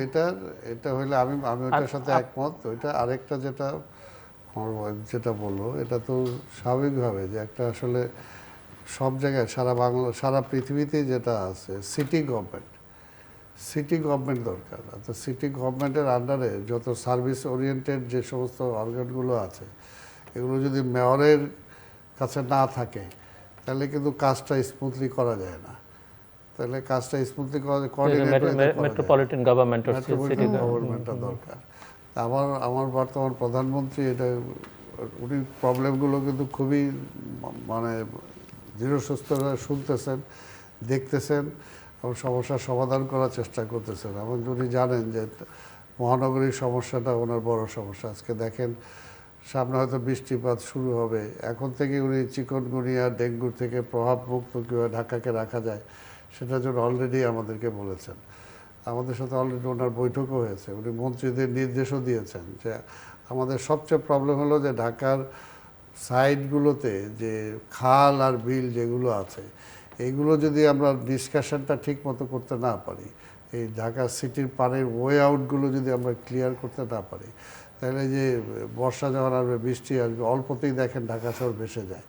এটা হইলে আমি ওইটার সাথে একমত। ওইটা আরেকটা যেটা আমার ওয়াইফ যেটা বললো, এটা তো স্বাভাবিকভাবে যে একটা আসলে সব জায়গায় সারা পৃথিবীতেই যেটা আছে, সিটি গভর্নমেন্ট সিটি গভর্নমেন্ট দরকার। তো সিটি গভর্নমেন্টের আন্ডারে যত সার্ভিস ওরিয়েন্টেড যে সমস্ত অর্গানগুলো আছে এগুলো যদি মেয়রের কাছে না থাকে তাহলে কিন্তু কাজটা স্মুথলি করা যায় না। তাহলে কাজটা smoothly metropolitan government or city গভর্নমেন্টটা দরকার। আমার বর্তমান প্রধানমন্ত্রী এটা উনি প্রবলেমগুলো কিন্তু খুবই মানে দৃঢ়স্বস্তভাবে শুনতেছেন, দেখতেছেন এবং সমস্যার সমাধান করার চেষ্টা করতেছেন। এবং উনি জানেন যে মহানগরীর সমস্যাটা ওনার বড় সমস্যা। আজকে দেখেন সামনে হয়তো বৃষ্টিপাত শুরু হবে, এখন থেকে উনি চিকনগুনিয়া ডেঙ্গুর থেকে প্রভাবমুক্ত কীভাবে ঢাকাকে রাখা যায় সেটার জন্য অলরেডি আমাদেরকে বলেছেন। আমাদের সাথে অলরেডি ওনার বৈঠকও হয়েছে, উনি মন্ত্রীদের নির্দেশও দিয়েছেন যে আমাদের সবচেয়ে প্রবলেম হলো যে ঢাকার সাইডগুলোতে যে খাল আর বিল যেগুলো আছে এইগুলো যদি আমরা ডিসকাশনটা ঠিক মতো করতে না পারি, এই ঢাকা সিটির পাড়ের ওয়ে আউটগুলো যদি আমরা ক্লিয়ার করতে না পারি, তাহলে যে বর্ষা যখন আসবে, বৃষ্টি আসবে, অল্পতেই দেখেন ঢাকা শহর ভেসে যায়।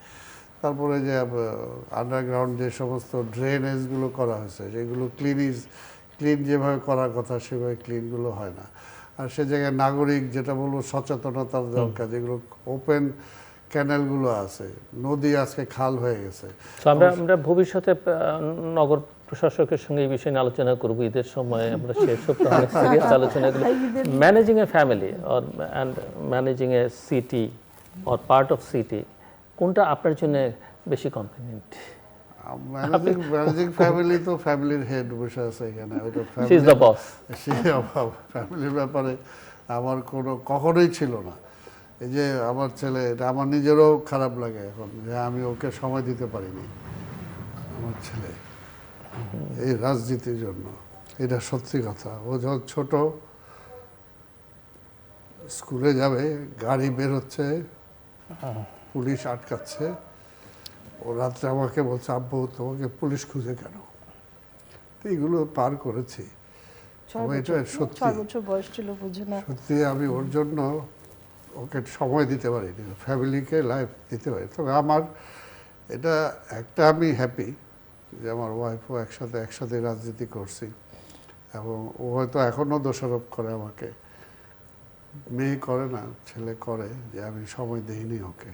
তারপরে যে আন্ডারগ্রাউন্ড যে সমস্ত ড্রেনেজগুলো করা হয়েছে সেগুলো ক্লিন যেভাবে করার কথা সেভাবে ক্লিনগুলো হয় না। আর সে জায়গায় নাগরিক যেটা বলবো সচেতনতার দরকার, যেগুলো ওপেন ক্যানেলগুলো আছে, নদী আজকে খাল হয়ে গেছে। আমরা ভবিষ্যতে নগর প্রশাসকের সঙ্গে এই বিষয়ে নিয়ে আলোচনা করব। ঈদের সময় আমরা শেষ সপ্তাহে অনেক সিরিয়াস আলোচনা করি। Managing A family or and managing a city or part of city, কোনটা আপনার জন্য বেশি কনভিনিয়েন্ট? ম্যানেজিং ফ্যামিলি তো ফ্যামিলির হেড বসে আছে এখানে, ওইটা শি ইজ দ্য বস। ফ্যামিলির ব্যাপারে আমার কখনোই ছিল না। এই যে আমার ছেলে, এটা আমার নিজেরও খারাপ লাগে এখন যে আমি ওকে সময় দিতে পারিনি। আমার ছেলে এই রাজনীতির জন্য, এটা সত্যি কথা। ও যখন ছোট স্কুলে যাবে, গাড়ি বেরোচ্ছে, পুলিশ আটকাচ্ছে, ও রাত্রে আমাকে বলছে আব্বু তোমাকে পুলিশ খুঁজে কেন? এইগুলো পার করেছি। এটা সত্যি 6 বছর বয়স ছিল, বুঝে না। সত্যি আমি ওর জন্য ওকে সময় দিতে পারিনি, ফ্যামিলিকে লাইফ দিতে পারি। তবে আমার এটা একটা আমি হ্যাপি যে আমার ওয়াইফও একসাথে রাজনীতি করছি, এবং ও হয়তো এখনও দোষারোপ করে আমাকে, মেয়ে করে না ছেলে করে, যে আমি সময় দিইনি ওকে।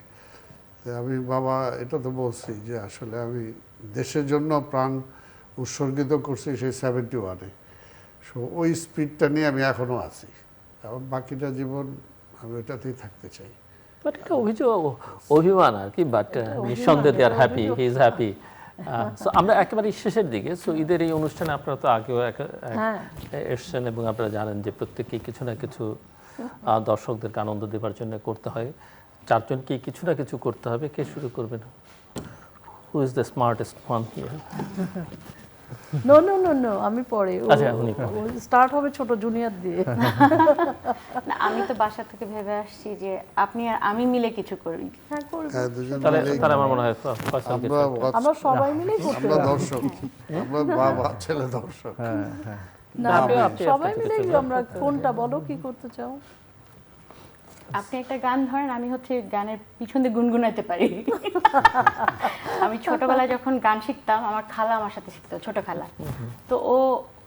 আমি বাবা এটা তো বলছি যে আসলে আমি দেশের জন্য প্রাণ উৎসর্গিত করছি সেই 71-এ। সো ওই স্পিডটা নিয়ে আমি এখনও আছি, এখন বাকিটা জীবন আমি ওইটাতেই থাকতে চাই। বাট এটা অভিমান আর কি, বাট নিঃসন্দেহে they are happy, he is happy. So আমরা একেবারে শেষের দিকে, সো ঈদের এই অনুষ্ঠানে আপনারা তো আগেও এসছেন এবং আপনারা জানেন যে প্রত্যেকেই কিছু না কিছু দর্শকদেরকে আনন্দ দেওয়ার জন্য করতে হয়। চারজনকেই কিছু না কিছু করতে হবে। কে শুরু করবেন? Who is the smartest one here? No, আমি পরে। আচ্ছা, উনি স্টার্ট হবে ছোট জুনিয়র দিয়ে। না, আমি তো বাসা থেকে ভেবে আসছি যে আপনি আর আমি মিলে কিছু করি। হ্যাঁ, করব। দুজন তাহলে আমার মনে হয় ফয়সাল কিছু। আমরা সবাই মিলেই করতে আমরা পারি। দর্শক, আমরা বাবা ছেলে দর্শক। না, আপনি সবাই একটা মিলে কিছু আমরা কোনটা বলো, কি করতে চাও? আপনি একটা গান ধরেন, আমি হচ্ছে গানের পিছন দিয়ে গুনগুনাইতে পারি। আমি ছোটবেলায় যখন গান শিখতাম, আমার খালা আমার সাথে শিখতো, ছোট খালা। তো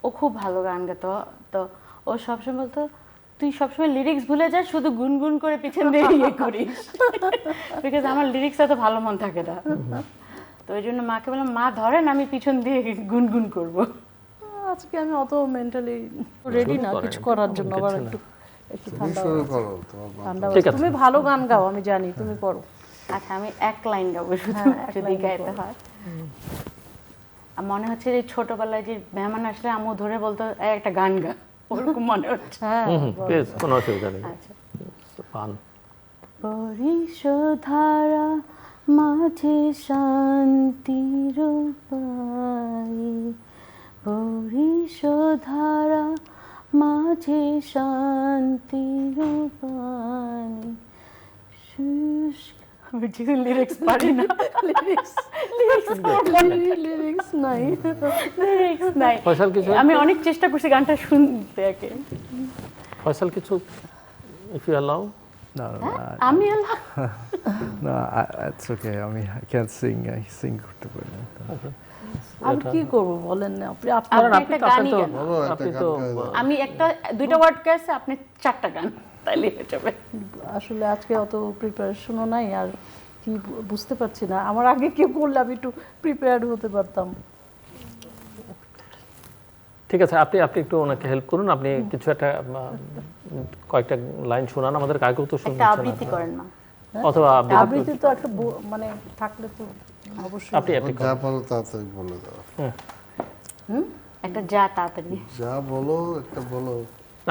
ও খুব ভালো গান গাতো। তো ও সবসময় বলতো তুই সবসময় লিরিক্স ভুলে যাস, শুধু গুনগুন করে পিছন দিয়ে ইয়ে করিস। বিকজ আমার লিরিক্স এত ভালো মন থাকে না। তো ওই জন্য মাকে বললাম মা ধরেন, আমি পিছন দিয়ে গুনগুন করব। আজকে আমি অত মেন্টালি রেডি না কিছু করার জন্য। আবার একটু তুমি ঠান্ডা শুরু করো, ঠান্ডা ঠিক আছে। তুমি ভালো গান গাও, আমি জানি, তুমি করো। আচ্ছা, আমি এক লাইন গাবো শুধু, যদি গাইতে হয়। মনে হচ্ছে যে ছোটবেলায় যে মেহমান আসলে আম্মু ধরে বলতো এই একটা গান গা, ওরকম মনে হচ্ছে। হ্যাঁ, প্লিজ, কোনো অসুবিধা নেই। আচ্ছা। পান পরিশোধারা মাঝে শান্তির পাই, পরিশোধারা মাঝে শান্তির পাই। আমি যেহেতু লিরিক্স পারি না, লিরিক্স নাই। লিরিক্স নাই। ফয়সাল কিছু? আমি অনেক চেষ্টা করছি গানটা শুনতে। ফয়সাল কিছু, ইফ ইউ অ্যালাউ। আমি No, it's okay. I mean, I can't sing. I sing করতে পারি না। আমি কি করব বলেন না আপনি আপনি কারণ একটা গানই তো গান। বলো, একটা আপনি গান তো গায়ে দাও। আমি দুইটা ওয়ার্ড গাইছি, আপনি 4টা গান, তাইলে হয়ে যাবে। আসলে আজকে অত প্রিপারেশনও নাই আর কি বুঝতে পারছি না, আমার আগে কেউ করলে আমি একটু প্রিপেয়ার্ড হতে পারতাম। ঠিক আছে, আপনি আপনি একটু ওনাকে হেল্প করুন, আপনি কিছু একটা কয়েকটা লাইন শোনান আমাদের, আগেও তো একটা শুনছেন আবৃত্তি করেন না? অথবা আবৃত্তি আবৃত্তি তো একটা মানে থাকলে তো অবশ্যই। আপনি আপনি যা পারো তাড়াতাড়ি বলে দাও। একটা যা তাড়াতাড়ি। যা বলো একটা বলো।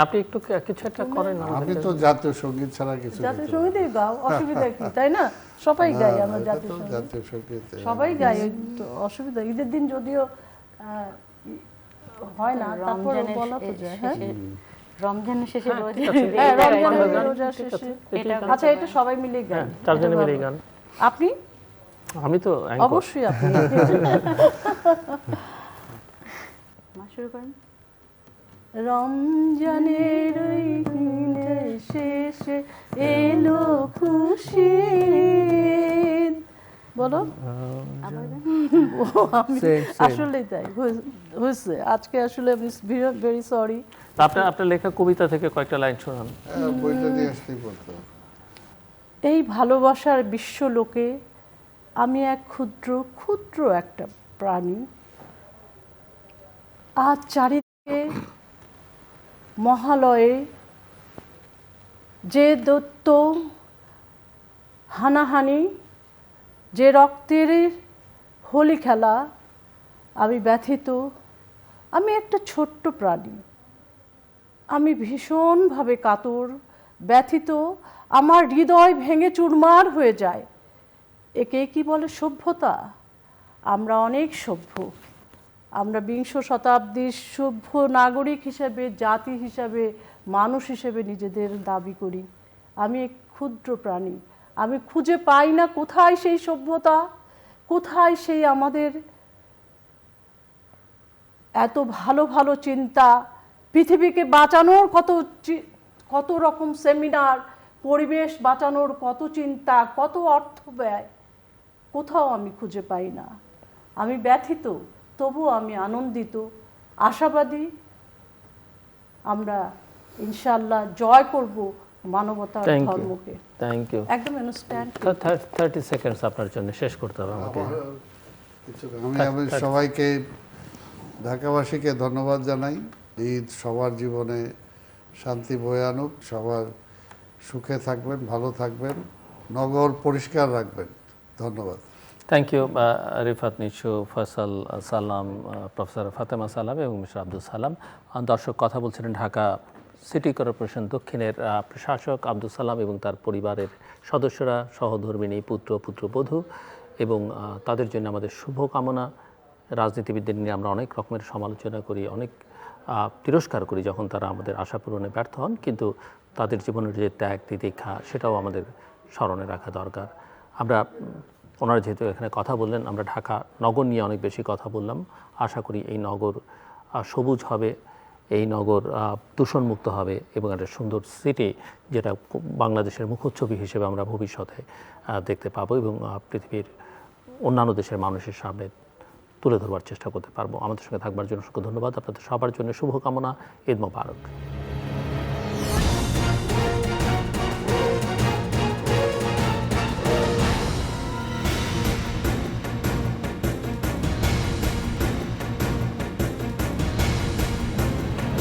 আপনি একটু কিছু একটা করেন আমি আমাদের। তো জাতীয় সঙ্গীত ছাড়া কিছু জাতীয় গাইতে সঙ্গীতেই গাও, অসুবিধা কি, তাই না? সবাই পারি না। গাই আমরা এটা জাতীয় তো সঙ্গীত, জাতীয় সঙ্গীত। সবাই গাই, ওই তো অসুবিধা। ঈদের দিন যদিও হয় না, তারপর রমজানের বলা তো যায়। হ্যাঁ রমজানের শেষে হ্যাঁ, রোজা ঠিক আছে। হ্যাঁ, এটা রমজানের গাইতে হবে। রোজা ঠিক আছে, শেষে। এটাই গান। আচ্ছা, এটা সবাই মিলে গাই। হ্যাঁ, চারজনে এটা মিলে ভালো। গান। আপনি আমি তো anchor। অবশ্যই আপনি মা শুরু করেন। রমজানের ওই দিনের শেষে এলো খুশির। বলো। আবার গান। আমি Same, same. আসলেই তাই হয়েছে আজকে, আসলে আমি ভেরি সরি। আপনার আপনার লেখা কবিতা থেকে কয়েকটা লাইন শোনান। বইটা দিয়ে আসতেই বলতো। এই ভালোবাসার বিশ্বলোকে আমি এক ক্ষুদ্র ক্ষুদ্র একটা প্রাণী, আজ চারিদিকে মহালয়ে যে দৈত্য হানাহানি, যে রক্তের হোলি খেলা, আমি ব্যথিত। আমি একটা ছোট্ট প্রাণী, আমি ভীষণভাবে কাতর, ব্যথিত। আমার হৃদয় ভেঙে চুরমার হয়ে যায়। একে কি বলে সভ্যতা? আমরা অনেক সভ্য, আমরা বিংশ শতাব্দীর সভ্য নাগরিক হিসেবে, জাতি হিসাবে, মানুষ হিসেবে নিজেদের দাবি করি। আমি এক ক্ষুদ্র প্রাণী, আমি খুঁজে পাই না কোথায় সেই সভ্যতা, কোথায় সেই আমাদের এত ভালো ভালো চিন্তা, পৃথিবীকে বাঁচানোর কত রকম সেমিনার, পরিবেশ বাঁচানোর কত চিন্তা, কত অর্থ ব্যয়, কোথাও আমি খুঁজে পাই না। আমি ব্যথিত, তবুও আমি আনন্দিত, আশাবাদী। আমরা ইনশাআল্লাহ জয় করব মানবতার Thank you. ধর্মকে। Thank you. একদম ইনস্ট্যান্ট। 30 সেকেন্ডস আপনার জন্য শেষ করতে হবে আমাকে। আমি সবাইকে, ঢাকাবাসীকে ধন্যবাদ জানাই। ঈদ সবার জীবনে শান্তি বয়ে আনুক, সবার সুখে থাকবেন, ভালো থাকবেন, নগর পরিষ্কার রাখবেন। ধন্যবাদ। থ্যাংক ইউ রিফাত নিশু, ফয়সাল সালাম, প্রফেসর ফাতেমা সালাম এবং মিস্টার আব্দুল সালাম। দর্শক, কথা বলছিলেন ঢাকা সিটি কর্পোরেশন দক্ষিণের প্রশাসক আব্দুল সালাম এবং তার পরিবারের সদস্যরা, সহধর্মিণী, পুত্র পুত্রবধূ, এবং তাদের জন্য আমাদের শুভকামনা। রাজনীতিবিদদের নিয়ে আমরা অনেক রকমের সমালোচনা করি, অনেক তিরস্কার করি যখন তারা আমাদের আশা পূরণে ব্যর্থ হন, কিন্তু তাদের জীবনের যে ত্যাগ তিতিক্ষা, সেটাও আমাদের স্মরণে রাখা দরকার। আমরা, ওনারা যেহেতু এখানে কথা বললেন, আমরা ঢাকা নগর নিয়ে অনেক বেশি কথা বললাম। আশা করি এই নগর সবুজ হবে, এই নগর দূষণমুক্ত হবে এবং একটা সুন্দর সিটি, যেটা বাংলাদেশের মুখচ্ছবি হিসেবে আমরা ভবিষ্যতে দেখতে পাবো এবং পৃথিবীর অন্যান্য দেশের মানুষের সামনে তুলে ধরবার চেষ্টা করতে পারবো। আমাদের সঙ্গে থাকবার জন্য অসংখ্য ধন্যবাদ। আপনাদের সবার জন্য শুভকামনা। ঈদ মোবারক।